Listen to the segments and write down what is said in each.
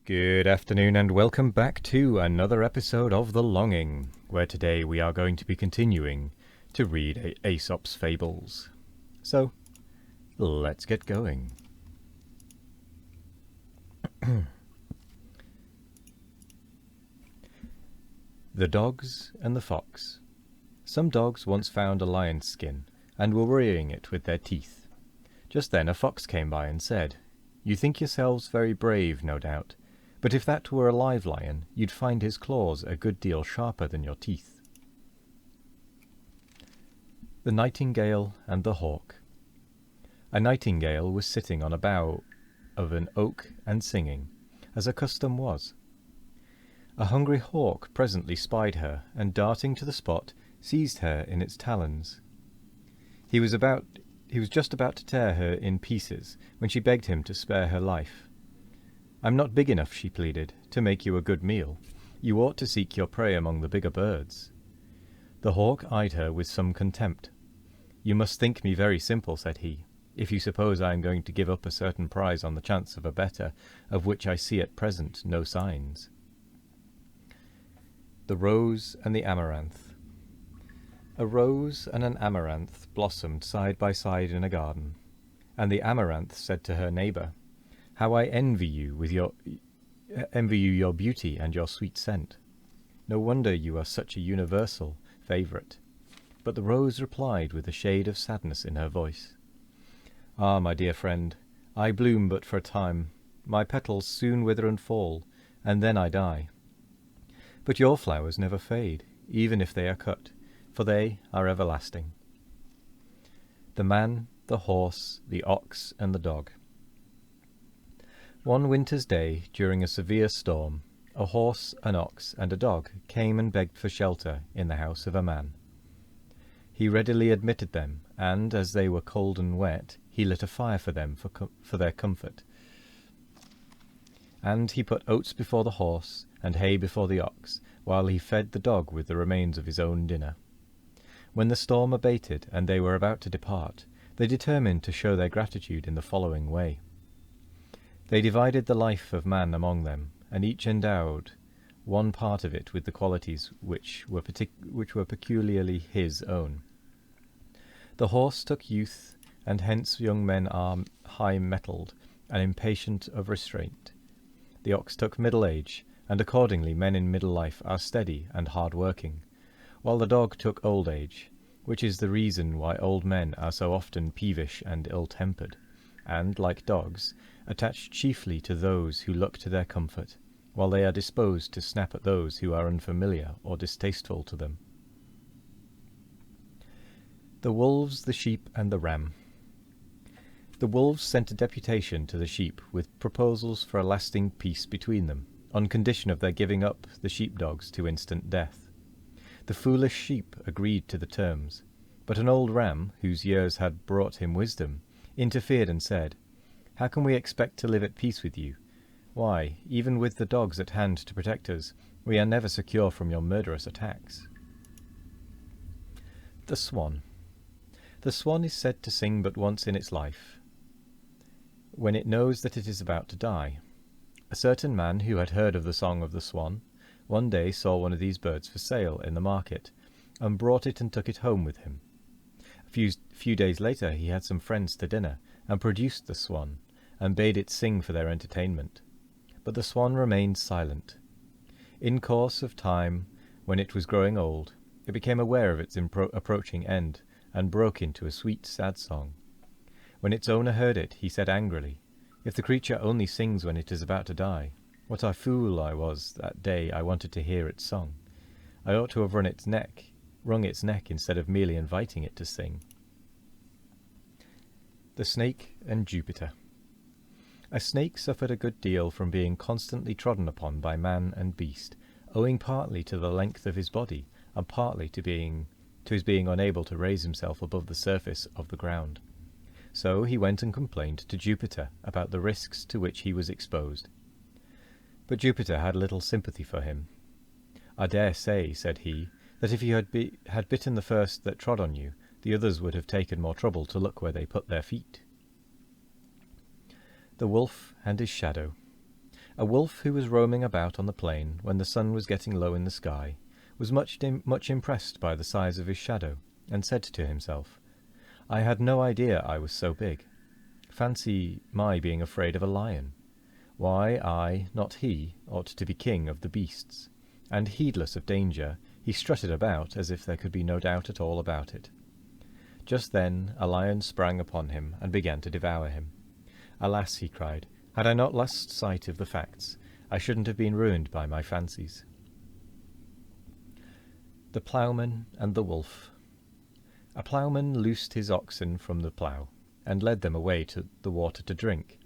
Good afternoon and welcome back to another episode of The Longing, where today we are going to be continuing to read Aesop's Fables. So, let's get going. The Dogs and the Fox. Some dogs once found a lion's skin, and were worrying it with their teeth. Just then a fox came by and said, "You think yourselves very brave, no doubt, but if that were a live lion, you'd find his claws a good deal sharper than your teeth." The Nightingale and the Hawk. A nightingale was sitting on a bough of an oak and singing, as her custom was. A hungry hawk presently spied her, and darting to the spot, seized her in its talons. He was just about to tear her in pieces, when she begged him to spare her life. "I'm not big enough," she pleaded, "to make you a good meal. You ought to seek your prey among the bigger birds." The hawk eyed her with some contempt. "You must think me very simple," said he, "if you suppose I am going to give up a certain prize on the chance of a better, of which I see at present no signs." The Rose and the Amaranth. A rose and an amaranth blossomed side by side in a garden, and the amaranth said to her neighbour, "How I envy you your beauty and your sweet scent. No wonder you are such a universal favourite." But the rose replied with a shade of sadness in her voice, "Ah, my dear friend, I bloom but for a time. My petals soon wither and fall, and then I die. But your flowers never fade, even if they are cut, for they are everlasting." The Man, the Horse, the Ox, and the Dog. One winter's day, during a severe storm, a horse, an ox, and a dog came and begged for shelter in the house of a man. He readily admitted them, and, as they were cold and wet, he lit a fire for them for their comfort. And he put oats before the horse, and hay before the ox, while he fed the dog with the remains of his own dinner. When the storm abated, and they were about to depart, they determined to show their gratitude in the following way. They divided the life of man among them, and each endowed one part of it with the qualities which were peculiarly his own. The horse took youth, and hence young men are high-mettled and impatient of restraint. The ox took middle age, and accordingly men in middle life are steady and hard-working, while the dog took old age, which is the reason why old men are so often peevish and ill-tempered, and, like dogs, attached chiefly to those who look to their comfort, while they are disposed to snap at those who are unfamiliar or distasteful to them. The Wolves, the Sheep, and the Ram. The wolves sent a deputation to the sheep with proposals for a lasting peace between them, on condition of their giving up the sheepdogs to instant death. The foolish sheep agreed to the terms, but an old ram, whose years had brought him wisdom, interfered and said, "How can we expect to live at peace with you? Why, even with the dogs at hand to protect us, we are never secure from your murderous attacks." The Swan. The swan is said to sing but once in its life, when it knows that it is about to die. A certain man who had heard of the song of the swan, one day saw one of these birds for sale in the market, and brought it and took it home with him. A few days later he had some friends to dinner, and produced the swan, and bade it sing for their entertainment. But the swan remained silent. In course of time, when it was growing old, it became aware of its approaching end, and broke into a sweet, sad song. When its owner heard it, he said angrily, "If the creature only sings when it is about to die, what a fool I was that day I wanted to hear its song. I ought to have wrung its neck instead of merely inviting it to sing." The Snake and Jupiter. A snake suffered a good deal from being constantly trodden upon by man and beast, owing partly to the length of his body, and partly to his being unable to raise himself above the surface of the ground. So he went and complained to Jupiter about the risks to which he was exposed. But Jupiter had little sympathy for him. "I dare say," said he, "that if you had bitten the first that trod on you, the others would have taken more trouble to look where they put their feet." The Wolf and his Shadow. A wolf who was roaming about on the plain when the sun was getting low in the sky was much impressed by the size of his shadow, and said to himself, "I had no idea I was so big. Fancy my being afraid of a lion. Why, I, not he, ought to be king of the beasts." And heedless of danger, he strutted about as if there could be no doubt at all about it. Just then a lion sprang upon him and began to devour him. "Alas," he cried, "had I not lost sight of the facts, I shouldn't have been ruined by my fancies." The Ploughman and the Wolf. A ploughman loosed his oxen from the plough, and led them away to the water to drink.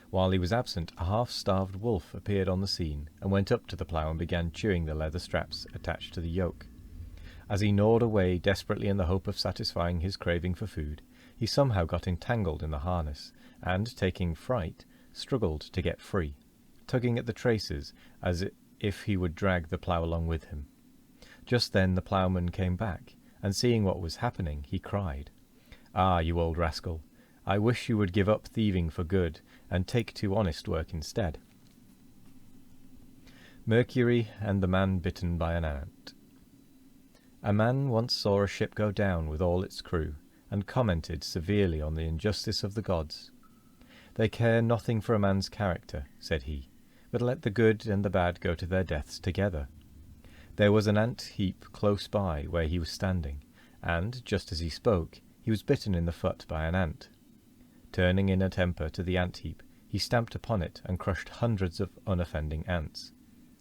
While he was absent, a half-starved wolf appeared on the scene, and went up to the plough and began chewing the leather straps attached to the yoke. As he gnawed away desperately in the hope of satisfying his craving for food, he somehow got entangled in the harness, and, taking fright, struggled to get free, tugging at the traces as if he would drag the plough along with him. Just then the ploughman came back, and seeing what was happening, he cried, "Ah, you old rascal, I wish you would give up thieving for good, and take to honest work instead." Mercury and the Man Bitten by an Ant. A man once saw a ship go down with all its crew, and commented severely on the injustice of the gods. "They care nothing for a man's character," said he, "but let the good and the bad go to their deaths together." There was an ant-heap close by where he was standing, and, just as he spoke, he was bitten in the foot by an ant. Turning in a temper to the ant-heap, he stamped upon it and crushed hundreds of unoffending ants.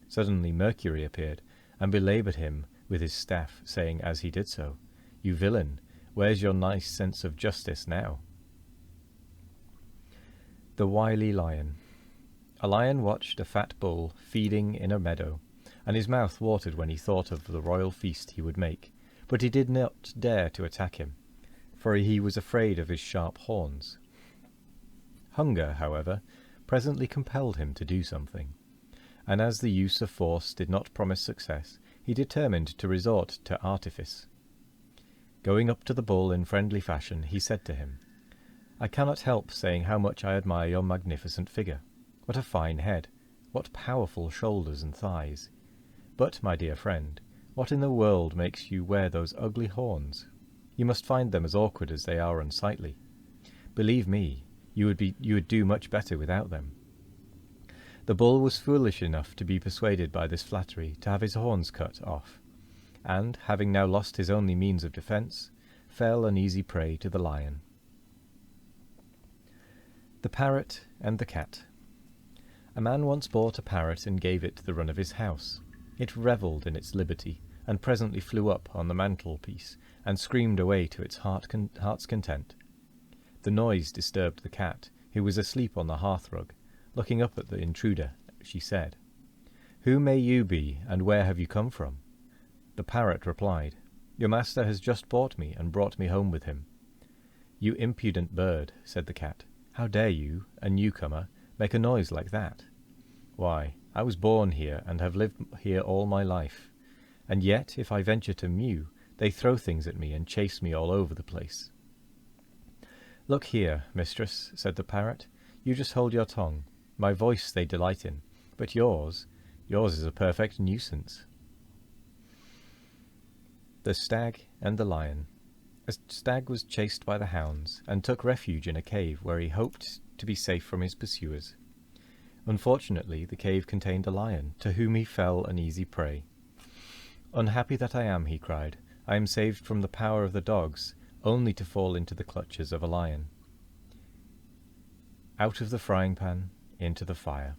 Suddenly Mercury appeared, and belaboured him with his staff, saying as he did so, "You villain, where's your nice sense of justice now?" The Wily Lion. A lion watched a fat bull feeding in a meadow, and his mouth watered when he thought of the royal feast he would make, but he did not dare to attack him, for he was afraid of his sharp horns. Hunger, however, presently compelled him to do something, and as the use of force did not promise success, he determined to resort to artifice. Going up to the bull in friendly fashion, he said to him, "I cannot help saying how much I admire your magnificent figure. What a fine head! What powerful shoulders and thighs! But, my dear friend, what in the world makes you wear those ugly horns? You must find them as awkward as they are unsightly. Believe me, you would do much better without them." The bull was foolish enough to be persuaded by this flattery to have his horns cut off, and, having now lost his only means of defence, fell an easy prey to the lion. The Parrot and the Cat. A man once bought a parrot and gave it the run of his house. It revelled in its liberty, and presently flew up on the mantelpiece, and screamed away to its heart's content. The noise disturbed the cat, who was asleep on the hearthrug. Looking up at the intruder, she said, "Who may you be, and where have you come from?" The parrot replied, "Your master has just bought me, and brought me home with him." "You impudent bird," said the cat, "how dare you, a newcomer, make a noise like that? Why, I was born here, and have lived here all my life, and yet, if I venture to mew, they throw things at me and chase me all over the place." "Look here, mistress," said the parrot, "you just hold your tongue. My voice they delight in, but yours is a perfect nuisance." The Stag and the Lion. A stag was chased by the hounds, and took refuge in a cave where he hoped to be safe from his pursuers. Unfortunately, the cave contained a lion, to whom he fell an easy prey. "Unhappy that I am," he cried, "I am saved from the power of the dogs, only to fall into the clutches of a lion." Out of the frying pan into the fire.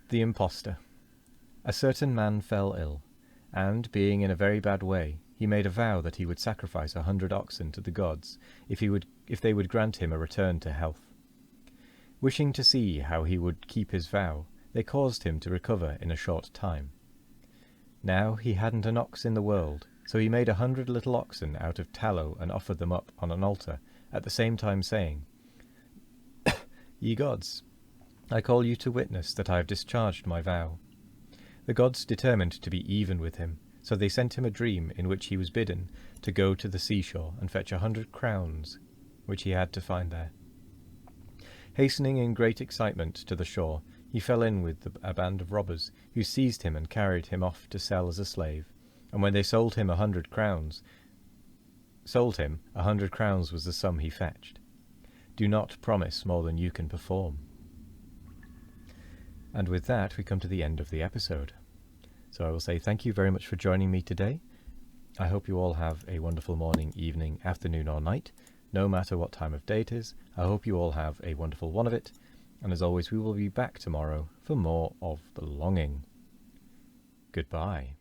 The Impostor. A certain man fell ill, and, being in a very bad way, he made a vow that he would sacrifice 100 oxen to the gods if they would grant him a return to health. Wishing to see how he would keep his vow, they caused him to recover in a short time. Now he hadn't an ox in the world, so he made 100 little oxen out of tallow and offered them up on an altar, at the same time saying, "Ye gods, I call you to witness that I have discharged my vow." The gods determined to be even with him, so they sent him a dream in which he was bidden to go to the seashore and fetch 100 crowns, which he had to find there. Hastening in great excitement to the shore, he fell in with a band of robbers, who seized him and carried him off to sell as a slave. And when they sold him 100 crowns was the sum he fetched. Do not promise more than you can perform. And with that, we come to the end of the episode. So I will say thank you very much for joining me today. I hope you all have a wonderful morning, evening, afternoon, or night, no matter what time of day it is. I hope you all have a wonderful one of it. And as always, we will be back tomorrow for more of The Longing. Goodbye.